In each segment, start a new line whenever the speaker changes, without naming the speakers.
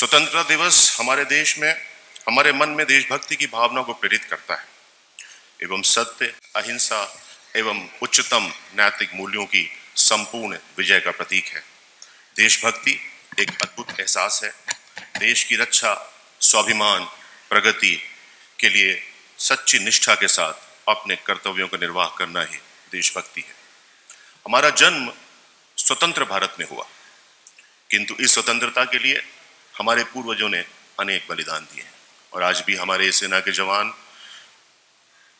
स्वतंत्रता दिवस हमारे देश में, हमारे मन में देशभक्ति की भावना को प्रेरित करता है एवं सत्य, अहिंसा एवं उच्चतम नैतिक मूल्यों की संपूर्ण विजय का प्रतीक है। देशभक्ति एक अद्भुत एहसास है। देश की रक्षा, स्वाभिमान, प्रगति के लिए सच्ची निष्ठा के साथ अपने कर्तव्यों का निर्वाह करना ही देशभक्ति है। हमारा जन्म स्वतंत्र भारत में हुआ, किंतु इस स्वतंत्रता के लिए हमारे पूर्वजों ने अनेक बलिदान दिए हैं और आज भी हमारे सेना के जवान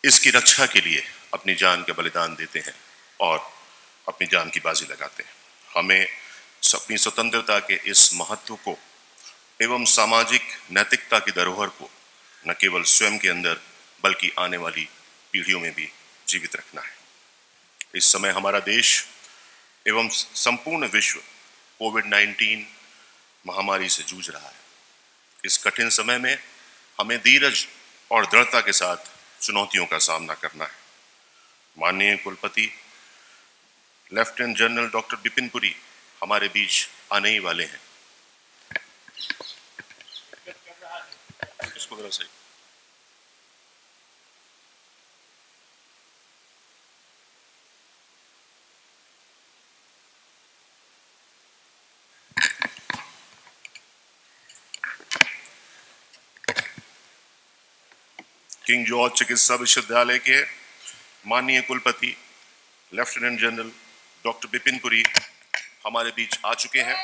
इसकी रक्षा के लिए अपनी जान का बलिदान देते हैं और अपनी जान की बाजी लगाते हैं। हमें अपनी स्वतंत्रता के इस महत्व को एवं सामाजिक नैतिकता की धरोहर को न केवल स्वयं के अंदर बल्कि आने वाली पीढ़ियों में भी जीवित रखना है। इस समय हमारा देश एवं संपूर्ण विश्व कोविड-19 महामारी से जूझ रहा है। इस कठिन समय में हमें धीरज और दृढ़ता के साथ चुनौतियों का सामना करना है। माननीय कुलपति lieutenant general doctor Bipin Puri हमारे बीच आने ही वाले हैं। इसको जरा सही। किंग जॉर्ज चिकित्सा विश्वविद्यालय के माननीय कुलपति lieutenant general doctor Bipin Puri हमारे बीच आ चुके हैं।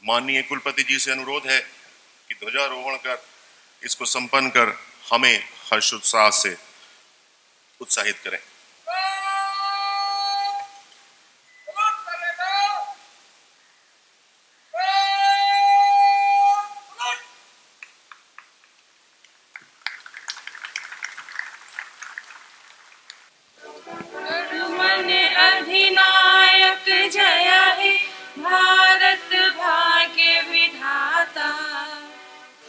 माननीय कुलपति जी से अनुरोध है कि ध्वजारोहण कर इसको संपन्न कर हमें हर्षोत्साह से उत्साहित करें।
अधिनायक जय हे भारत भाग्य विधाता।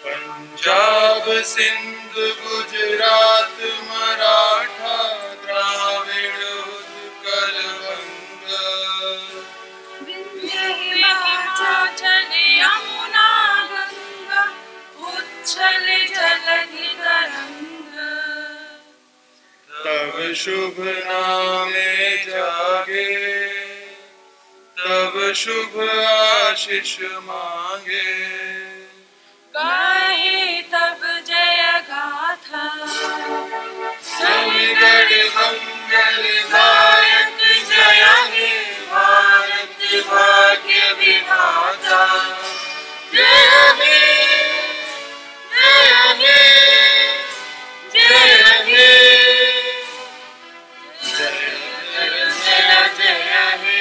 पंजाब सिंध गुजरात मराठा द्राविड़ उत्कल बंग।
विंध्य हिमाचल यमुना गंगा उच्छल जलधि तरंग।
तब शुभ नामे जागे, तब शुभ आशीष मांगे।
गाहे तब जय गाथा,
समिगढ़ मंगल दायक जय हे भारत भाग्य विधाता।
जय हे जय हे जय हे जय जय हे।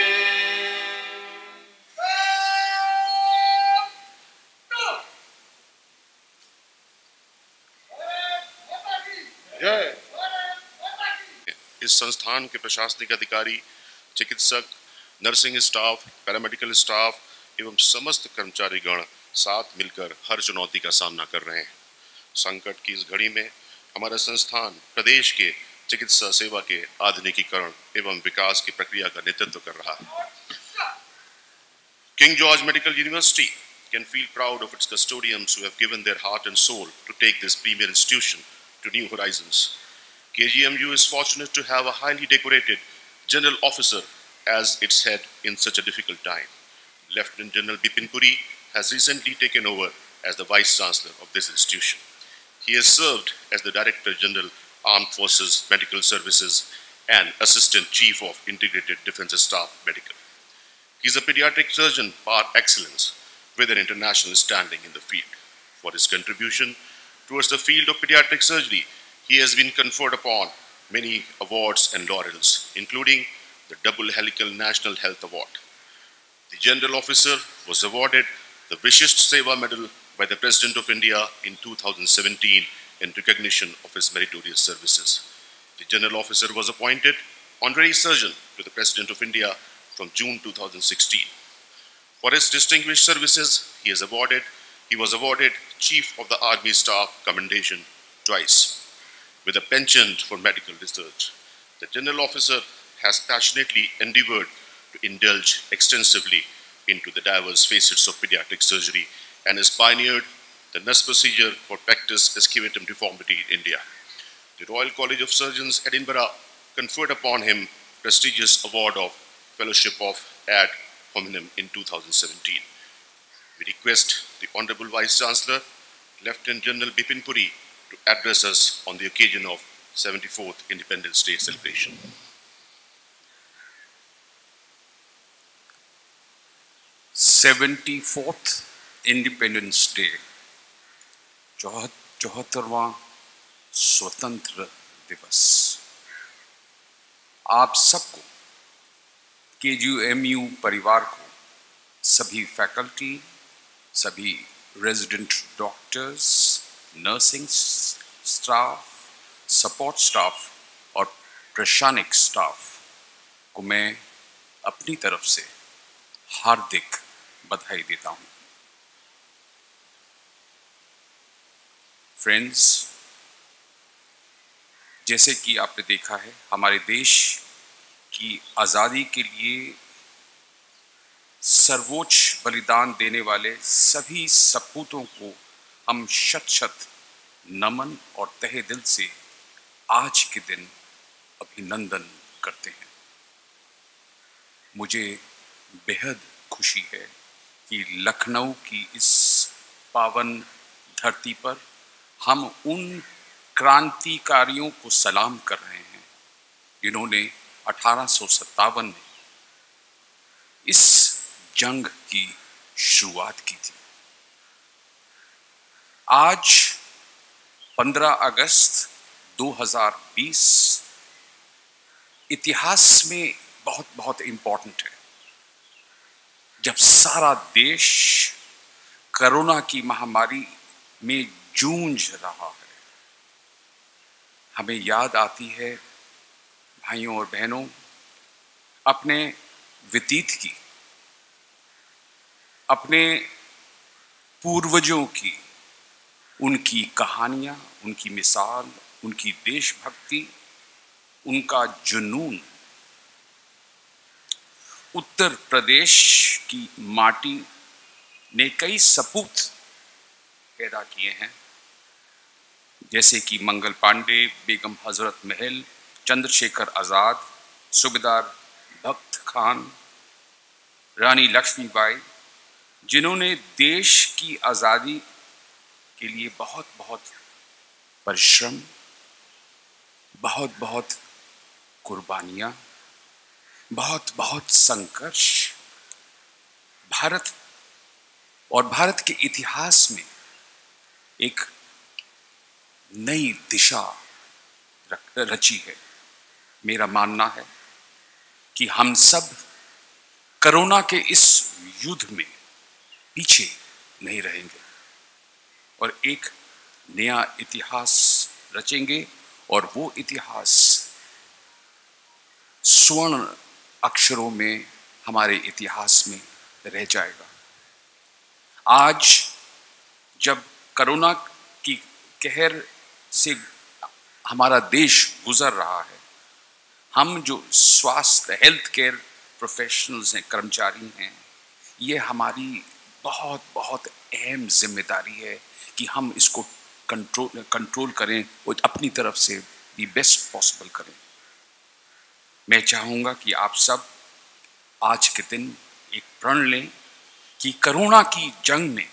जय।
इस संस्थान के प्रशासनिक अधिकारी, चिकित्सक, नर्सिंग स्टाफ, पैरामेडिकल स्टाफ एवं समस्त कर्मचारीगण साथ मिलकर हर चुनौती का सामना कर रहे हैं। संकट की इस घड़ी में हमारा संस्थान प्रदेश के चिकित्सा सेवा के आधुनिकीकरण एवं विकास की प्रक्रिया का नेतृत्व कर रहा है। King George Medical University can feel proud of its custodians who have given their heart and soul to take this premier institution to new horizons. KGMU is fortunate to have a highly decorated general officer as its head in such a difficult time. Lieutenant General Bipin Puri has recently taken over as the Vice Chancellor of this institution. He has served as the Director General, Armed Forces Medical Services and Assistant Chief of Integrated Defence Staff Medical. He is a pediatric surgeon par excellence with an international standing in the field. For his contribution towards the field of pediatric surgery, he has been conferred upon many awards and laurels, including the Double Helical National Health Award. The General Officer was awarded the Vishisht Seva Medal by the President of India in 2017 in recognition of his meritorious services. The General Officer was appointed Honorary Surgeon to the President of India from June 2016. For his distinguished services, he was awarded Chief of the Army Staff Commendation twice. With a penchant for medical research, the General Officer has passionately endeavored to indulge extensively into the diverse facets of pediatric surgery and has pioneered the NUS procedure for pectus excavatum deformity in India. The Royal College of Surgeons, Edinburgh, conferred upon him prestigious award of Fellowship of Ad Hominem in 2017. We request the Honorable Vice Chancellor, Lieutenant General Bipin Puri, to address us on the occasion of 74th Independence Day celebration.
74th independence day, 74वां स्वतंत्र दिवस। आप सबको, KGMU परिवार को, सभी faculty, सभी resident doctors, nursing staff, support staff और प्रशासनिक स्टाफ को मैं अपनी तरफ से हार्दिक बधाई देता हूं। फ्रेंड्स, जैसे कि आपने देखा है, हमारे देश की आज़ादी के लिए सर्वोच्च बलिदान देने वाले सभी सपूतों को हम शत शत नमन और तहे दिल से आज के दिन अभिनंदन करते हैं। मुझे बेहद खुशी है कि लखनऊ की इस पावन धरती पर हम उन क्रांतिकारियों को सलाम कर रहे हैं जिन्होंने 1857 में इस जंग की शुरुआत की थी। आज 15 अगस्त 2020 इतिहास में बहुत बहुत इंपॉर्टेंट है, जब सारा देश कोरोना की महामारी में जूझ रहा है। हमें याद आती है, भाइयों और बहनों, अपने व्यतीत की, अपने पूर्वजों की, उनकी कहानियां, उनकी मिसाल, उनकी देशभक्ति, उनका जुनून। उत्तर प्रदेश की माटी ने कई सपूत पैदा किए हैं, जैसे कि मंगल पांडे, बेगम हजरत महल, चंद्रशेखर आज़ाद, सूबेदार भक्त खान, रानी लक्ष्मीबाई, जिन्होंने देश की आज़ादी के लिए बहुत बहुत परिश्रम, बहुत बहुत कुर्बानियाँ, बहुत बहुत संघर्ष भारत और भारत के इतिहास में एक नई दिशा रची है। मेरा मानना है कि हम सब कोरोना के इस युद्ध में पीछे नहीं रहेंगे और एक नया इतिहास रचेंगे, और वो इतिहास स्वर्ण अक्षरों में हमारे इतिहास में रह जाएगा। आज जब कोरोना की कहर से हमारा देश गुजर रहा है, हम जो स्वास्थ्य हेल्थ केयर प्रोफेशनल्स हैं, कर्मचारी हैं, ये हमारी बहुत बहुत अहम जिम्मेदारी है कि हम इसको कंट्रोल करें और अपनी तरफ से भी बेस्ट पॉसिबल करें। मैं चाहूँगा कि आप सब आज के दिन एक प्रण लें कि कोरोना की जंग में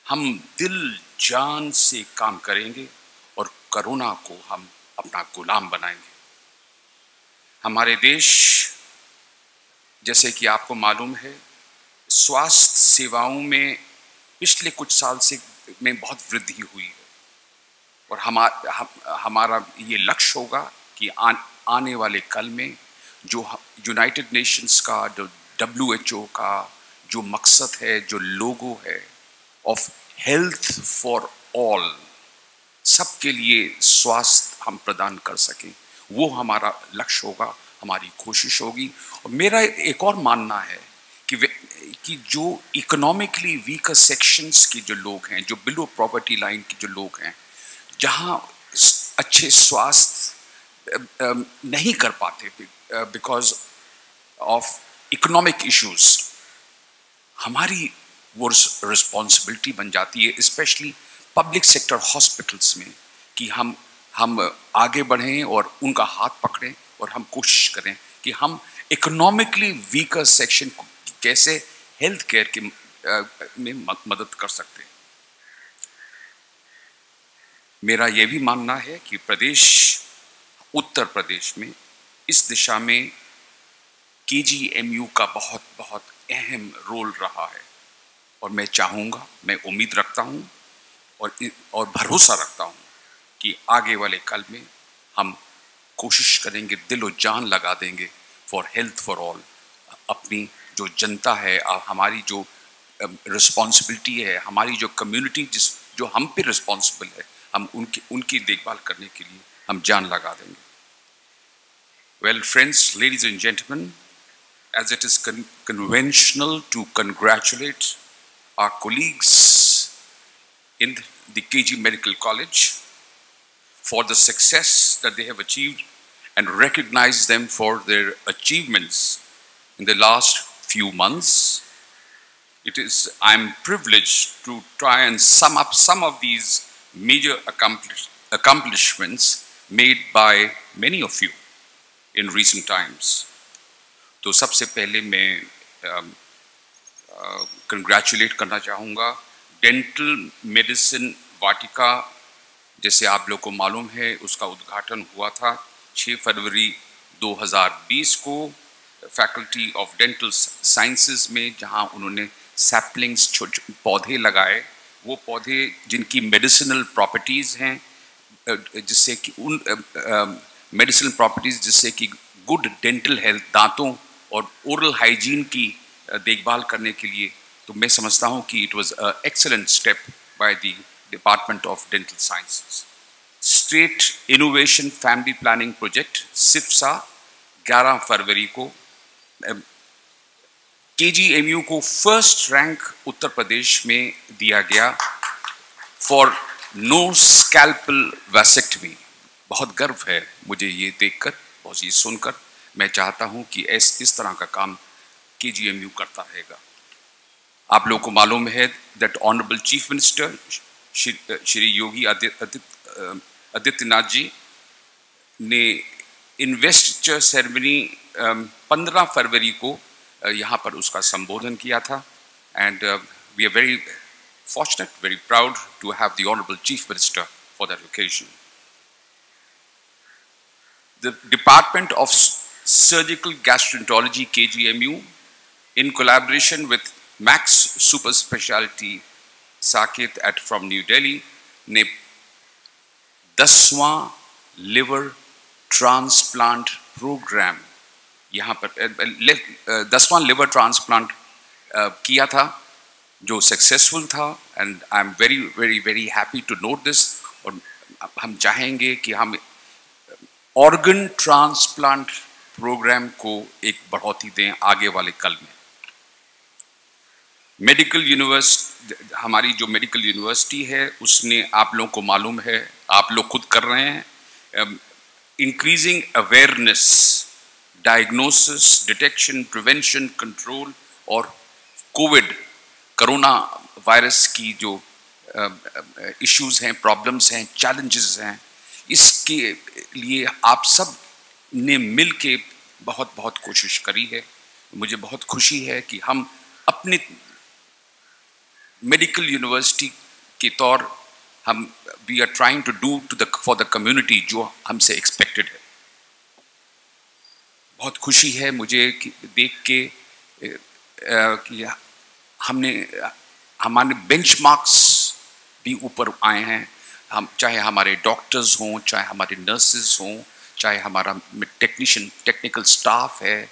हम दिल जान से काम करेंगे और कोरोना को हम अपना गुलाम बनाएंगे। हमारे देश, जैसे कि आपको मालूम है, स्वास्थ्य सेवाओं में पिछले कुछ साल से में बहुत वृद्धि हुई है, और हमारा ये लक्ष्य होगा कि आने वाले कल में जो यूनाइटेड नेशंस का, जो WHO का जो मकसद है, जो लोगो है ऑफ हेल्थ फॉर ऑल, सबके लिए स्वास्थ्य हम प्रदान कर सकें, वो हमारा लक्ष्य होगा, हमारी कोशिश होगी। और मेरा एक और मानना है कि जो इकोनॉमिकली वीकर सेक्शंस के जो लोग हैं, जो बिलो पॉवर्टी लाइन के जो लोग हैं, जहाँ अच्छे स्वास्थ्य नहीं कर पाते बिकॉज ऑफ इकोनॉमिक इश्यूज, हमारी वो रिस्पॉन्सिबिलिटी बन जाती है, स्पेशली पब्लिक सेक्टर हॉस्पिटल्स में, कि हम आगे बढ़ें और उनका हाथ पकड़ें और हम कोशिश करें कि हम इकोनॉमिकली वीकर सेक्शन को कैसे हेल्थ केयर के में मदद कर सकते हैं। मेरा यह भी मानना है कि उत्तर प्रदेश में इस दिशा में KGMU का बहुत बहुत अहम रोल रहा है, और मैं चाहूँगा, मैं उम्मीद रखता हूँ और भरोसा रखता हूँ कि आगे वाले कल में हम कोशिश करेंगे, दिलो जान लगा देंगे फॉर हेल्थ फॉर ऑल। अपनी जो जनता है, हमारी जो रिस्पॉन्सिबिलिटी है, हमारी जो कम्युनिटी जो हम पे रिस्पॉन्सिबल है, हम उनकी देखभाल करने के लिए हम जान लगा देंगे। Well, friends, ladies and gentlemen, as it is conventional to congratulate our colleagues in the KG Medical College for the success that they have achieved and recognize them for their achievements in the last few months, I'm privileged to try and sum up some of these major accomplishments made by many of you in recent times. तो सबसे पहले मैं congratulate करना चाहूँगा dental medicine वाटिका, जैसे आप लोग को मालूम है उसका उद्घाटन हुआ था 6 फरवरी 2020 को फैकल्टी ऑफ डेंटल साइंसेज में, जहाँ उन्होंने सैपलिंग्स, छोटे पौधे लगाए, वो पौधे जिनकी मेडिसिनल प्रॉपर्टीज़ हैं, जिससे कि मेडिसिनल प्रॉपर्टीज़ जिससे कि गुड डेंटल हेल्थ, दांतों और ओरल हाइजीन की देखभाल करने के लिए, तो मैं समझता हूँ कि it was a excellent step by the department of dental sciences. State innovation family planning project SIFPSA 11 फरवरी को KGMU को फर्स्ट रैंक उत्तर प्रदेश में दिया गया फॉर नो स्कैल्पल वैसेक्टमी। बहुत गर्व है मुझे ये देखकर, बहुत ये सुनकर। मैं चाहता हूँ कि इस तरह का काम KGMU करता रहेगा। आप लोगों को मालूम है that honourable chief minister Shri Yogi Adityanath ji ने इन्वेस्टर सेरेमनी 15 फरवरी को यहाँ पर उसका संबोधन किया था, and we are very fortunate, very proud to have the Honorable Chief Minister for that occasion. The Department of Surgical Gastroenterology KGMU, in collaboration with Max Super Specialty Saket from New Delhi, ने 10वां liver transplant program यहाँ पर 10वां liver transplant किया था, जो successful था, and I am very very very happy to note this. और हम चाहेंगे कि हम ऑर्गन ट्रांसप्लांट प्रोग्राम को एक बढ़ोतरी दें आगे वाले कल में। मेडिकल यूनिवर्सिटी, हमारी जो मेडिकल यूनिवर्सिटी है उसने, आप लोगों को मालूम है, आप लोग खुद कर रहे हैं, increasing awareness, diagnosis, detection, prevention, control और कोरोना वायरस की जो इश्यूज हैं, प्रॉब्लम्स हैं, चैलेंजेस हैं, इसके लिए आप सब ने मिल के बहुत बहुत कोशिश करी है। मुझे बहुत खुशी है कि हम अपने मेडिकल यूनिवर्सिटी के तौर हम we are trying to do for the community जो हमसे एक्सपेक्टेड है। बहुत खुशी है मुझे देख के कि हमारे बेंचमार्क्स भी ऊपर आए हैं। हम चाहे हमारे डॉक्टर्स हों, चाहे हमारे नर्सेज हों, चाहे हमारा टेक्निकल स्टाफ है,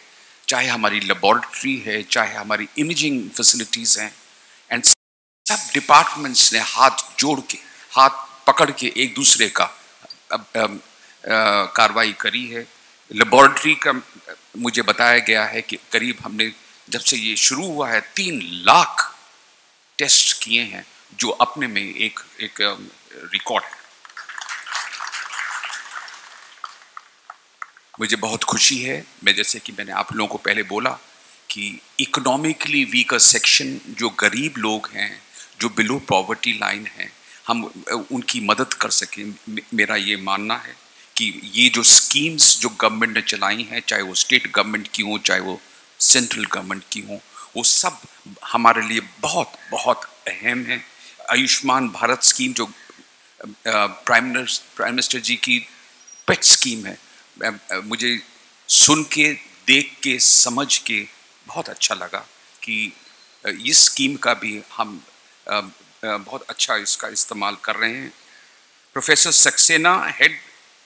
चाहे हमारी लेबोरेटरी है, चाहे हमारी इमेजिंग फैसिलिटीज़ हैं, एंड सब डिपार्टमेंट्स ने हाथ जोड़ के, हाथ पकड़ के एक दूसरे का कार्रवाई करी है। लेबोरेटरी का मुझे बताया गया है कि करीब हमने जब से ये शुरू हुआ है 3 लाख टेस्ट किए हैं, जो अपने में एक रिकॉर्ड। मुझे बहुत खुशी है, मैं जैसे कि मैंने आप लोगों को पहले बोला कि इकोनॉमिकली वीकर सेक्शन, जो गरीब लोग हैं, जो बिलो पॉवर्टी लाइन हैं, हम उनकी मदद कर सकें। मेरा ये मानना है कि ये जो स्कीम्स जो गवर्नमेंट ने चलाई हैं, चाहे वो स्टेट गवर्नमेंट की हो, चाहे वो सेंट्रल गवर्नमेंट की हो, वो सब हमारे लिए बहुत बहुत अहम है। आयुष्मान भारत स्कीम जो प्राइम मिनिस्टर जी की पेट स्कीम है, मुझे सुन के, देख के, समझ के बहुत अच्छा लगा कि इस स्कीम का भी हम बहुत अच्छा इसका इस्तेमाल कर रहे हैं। Professor Saxena, head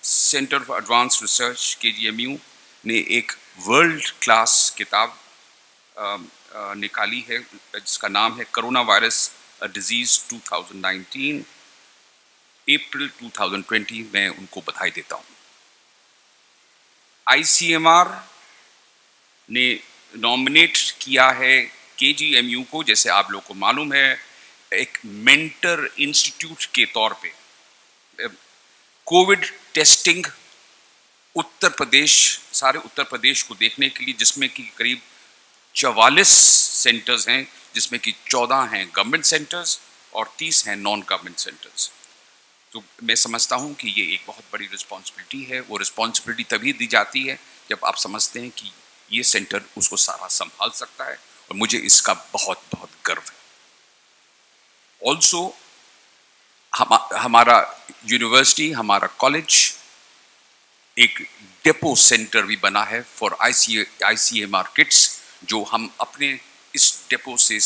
centre for advance research KGMU, ने एक वर्ल्ड क्लास किताब निकाली है जिसका नाम है कोरोना वायरस अ डिजीज 2019, अप्रैल 2020। मैं उनको बधाई देता हूँ। ICMR ने नॉमिनेट किया है KGMU को, जैसे आप लोग को मालूम है, एक मेंटर इंस्टीट्यूट के तौर पे कोविड टेस्टिंग उत्तर प्रदेश, सारे उत्तर प्रदेश को देखने के लिए, जिसमें कि करीब 44 सेंटर्स हैं, जिसमें कि 14 हैं गवर्नमेंट सेंटर्स और 30 हैं नॉन गवर्नमेंट सेंटर्स। तो मैं समझता हूं कि ये एक बहुत बड़ी रिस्पॉन्सिबिलिटी है। वो रिस्पॉन्सिबिलिटी तभी दी जाती है जब आप समझते हैं कि ये सेंटर उसको सारा संभाल सकता है, और मुझे इसका बहुत बहुत गर्व है। ऑल्सो हमारा यूनिवर्सिटी, हमारा कॉलेज एक डेपो सेंटर भी बना है फॉर ICMR किट्स, जो हम अपने इस डेपो से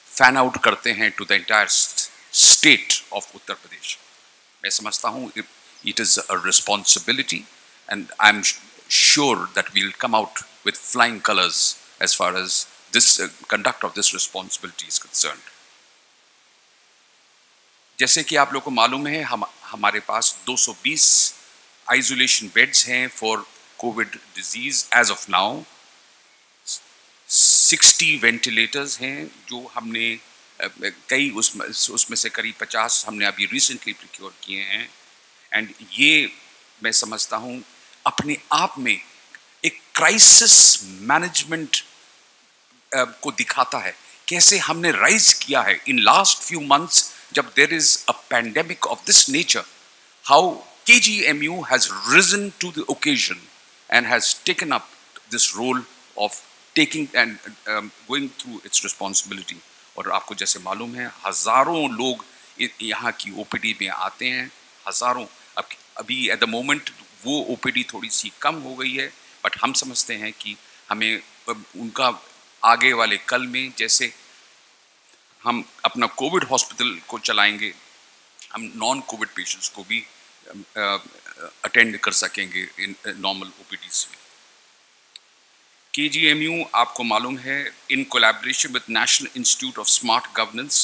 फैन आउट करते हैं to the entire state of Uttar Pradesh. मैं समझता हूँ it is a responsibility, and I am sure that we will come out with flying colours as far as this conduct of this responsibility is concerned. जैसे कि आप लोग को मालूम है, हमारे पास 220 आइसोलेशन बेड्स हैं for covid disease as of now. 60 ventilators हैं जो हमने कई उसमें से करीब 50 हमने अभी रिसेंटली प्रोक्योर किए हैं। एंड ये मैं समझता हूँ अपने आप में एक क्राइसिस मैनेजमेंट को दिखाता है, कैसे हमने राइज किया है इन लास्ट फ्यू मंथ्स जब there is a pandemic of this nature, how KGMU has risen to the occasion and has taken up this role of taking and going through its responsibility। और आपको जैसे मालूम है, हजारों लोग यहाँ की OPD में आते हैं, हजारों। अभी एट द मोमेंट वो OPD थोड़ी सी कम हो गई है, बट हम समझते हैं कि हमें उनका आगे वाले कल में, जैसे हम अपना कोविड हॉस्पिटल को चलाएंगे, हम नॉन कोविड पेशेंट्स को भी अटेंड कर सकेंगे इन नॉर्मल OPDs में। KGMU, आपको मालूम है, in collaboration with National Institute of Smart Governance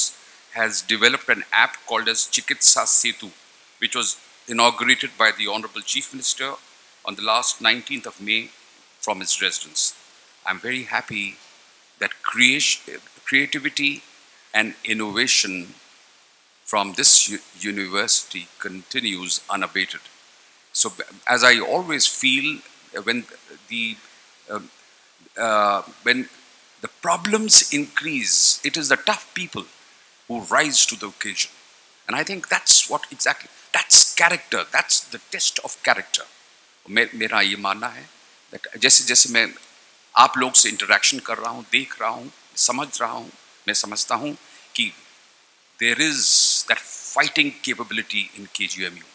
has developed an app called as Chikitsa Setu, which was inaugurated by the Honorable Chief Minister on the last 19th of May from his residence. I'm very happy that creativity and innovation from this university continues unabated. So as I always feel, when the problems increase, it is the tough people who rise to the occasion. And I think that's what exactly, that's character, that's the test of character. मेरा ये मानना है, जैसे जैसे मैं आप लोग से इंटरेक्शन कर रहा हूँ, देख रहा हूँ, समझ रहा हूँ, मैं समझता हूँ कि there is that fighting capability in KGMU.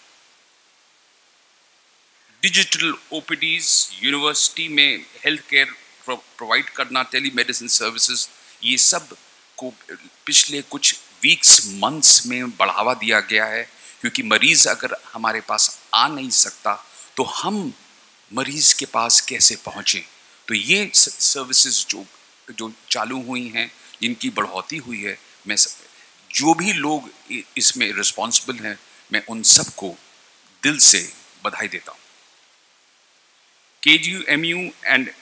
Digital OPDs, university में हेल्थ केयर प्रोवाइड करना, टेलीमेडिसिन सर्विसेज, ये सब को पिछले कुछ वीक्स, मंथ्स में बढ़ावा दिया गया है, क्योंकि मरीज अगर हमारे पास आ नहीं सकता तो हम मरीज के पास कैसे पहुँचें। तो ये सर्विसेज जो चालू हुई हैं, जिनकी बढ़ोतरी हुई है, मैं जो भी लोग इसमें रिस्पॉन्सिबल हैं, मैं उन सबको दिल से बधाई देता हूँ। KGMU and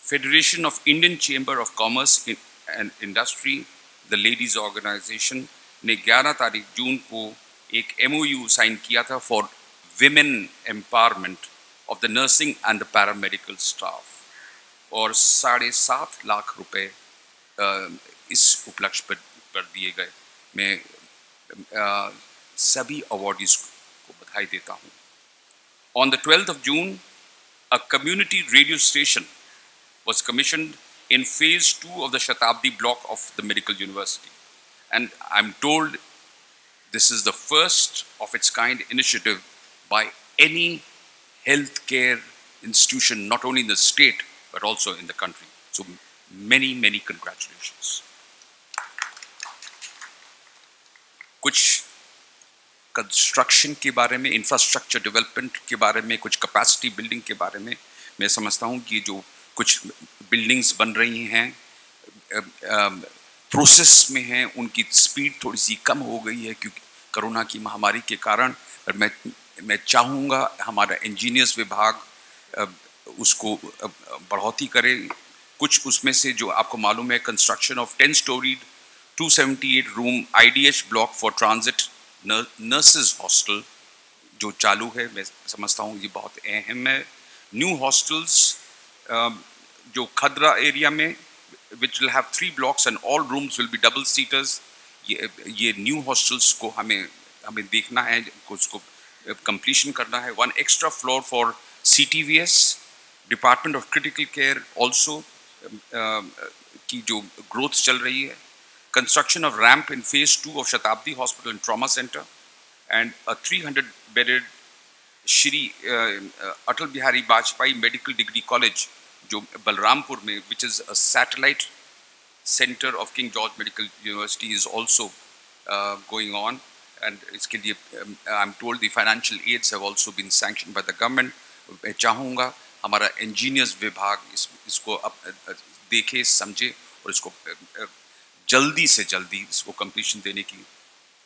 Federation of Indian Chamber of Commerce and Industry, the Ladies Organization, ने 11 तारीख जून को एक MOU साइन किया था for women empowerment of the nursing and the paramedical staff. और 7.5 लाख रुपए इस उपलक्ष्य पर दिए गए। मैं सभी अवॉर्डीज को बधाई देता हूँ। On the 12th of June, a community radio station was commissioned in phase 2 of the Shatabdi block of the Medical University. And I'm told this is the first of its kind initiative by any healthcare institution, not only in the state, but also in the country. So many, many congratulations. कुछ construction के बारे में, infrastructure development के बारे में, कुछ capacity building के बारे में मैं समझता हूँ कि जो कुछ बिल्डिंग्स बन रही हैं प्रोसेस में हैं, उनकी स्पीड थोड़ी सी कम हो गई है क्योंकि कोरोना की महामारी के कारण। और मैं चाहूँगा हमारा इंजीनियर्स विभाग उसको बढ़ोतरी करे। कुछ उसमें से जो आपको मालूम है, construction of 10 storeyed 278 room IDH block for transit nurses hostel जो चालू है, मैं समझता हूँ ये बहुत अहम है। न्यू हॉस्टल्स जो खदरा एरिया में which will have 3 blocks and all rooms will be double seaters, ये न्यू हॉस्टल्स को हमें देखना है, उसको कंप्लीशन करना है। 1 extra floor for CTVS, department of critical care also की जो ग्रोथ चल रही है। Construction of ramp in phase 2 of Shatabdi Hospital and Trauma Center, and a 300-bedded Shri Atal Bihari Vajpayee Medical Degree College, जो बलरामपुर में, which is a satellite center of King George Medical University, is also going on. And इसके लिए I'm told the financial aids have also been sanctioned by the government. मैं चाहूँगा हमारा engineers विभाग इसको देखे, समझे और इसको जल्दी से जल्दी इसको कंप्लीशन देने की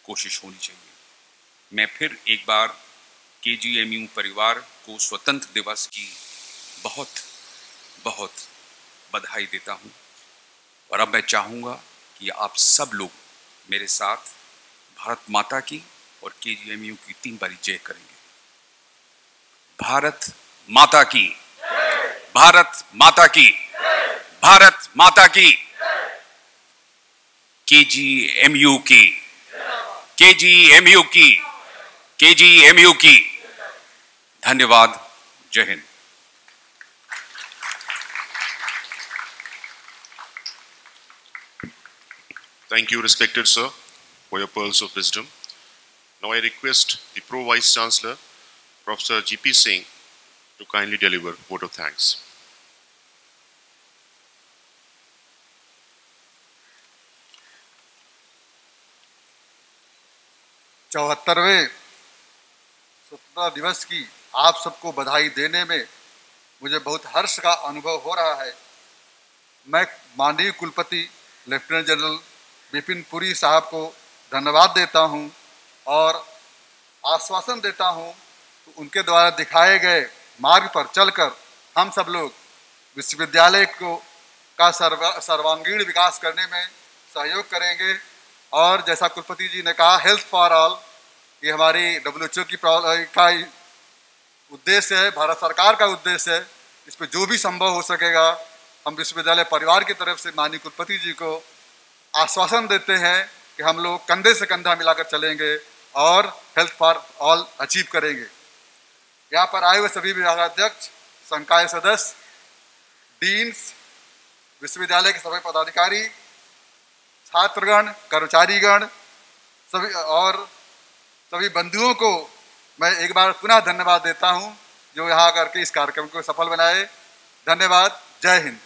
कोशिश होनी चाहिए। मैं फिर एक बार KGMU परिवार को स्वतंत्र दिवस की बहुत बहुत बधाई देता हूँ। और अब मैं चाहूँगा कि आप सब लोग मेरे साथ भारत माता की और KGMU की 3 बारी जय करेंगे। भारत माता की, भारत माता की, भारत माता की, KGMU की, KGMU की, KGMU की। धन्यवाद। जय Hind.
Thank you, respected sir, for your pearls of wisdom. Now I request the Pro Vice Chancellor, Professor GP Singh, to kindly deliver vote of thanks.
चौहत्तरवें स्वतंत्रता दिवस की आप सबको बधाई देने में मुझे बहुत हर्ष का अनुभव हो रहा है। मैं माननीय कुलपति लेफ्टिनेंट जनरल विपिन पुरी साहब को धन्यवाद देता हूं और आश्वासन देता हूं कि उनके द्वारा दिखाए गए मार्ग पर चलकर हम सब लोग विश्वविद्यालय को का सर्वांगीण विकास करने में सहयोग करेंगे। और जैसा कुलपति जी ने कहा, हेल्थ फॉर ऑल, ये हमारी WHO का उद्देश्य है, भारत सरकार का उद्देश्य है। इस पर जो भी संभव हो सकेगा हम विश्वविद्यालय परिवार की तरफ से माननीय कुलपति जी को आश्वासन देते हैं कि हम लोग कंधे से कंधा मिलाकर चलेंगे और हेल्थ फॉर ऑल अचीव करेंगे। यहाँ पर आए हुए सभी विभागाध्यक्ष, संकाय सदस्य, डीन्स, विश्वविद्यालय के सभी पदाधिकारी, छात्रगण, कर्मचारीगण, सभी बंधुओं को मैं एक बार पुनः धन्यवाद देता हूँ जो यहाँ करके इस कार्यक्रम को सफल बनाए। धन्यवाद। जय हिंद।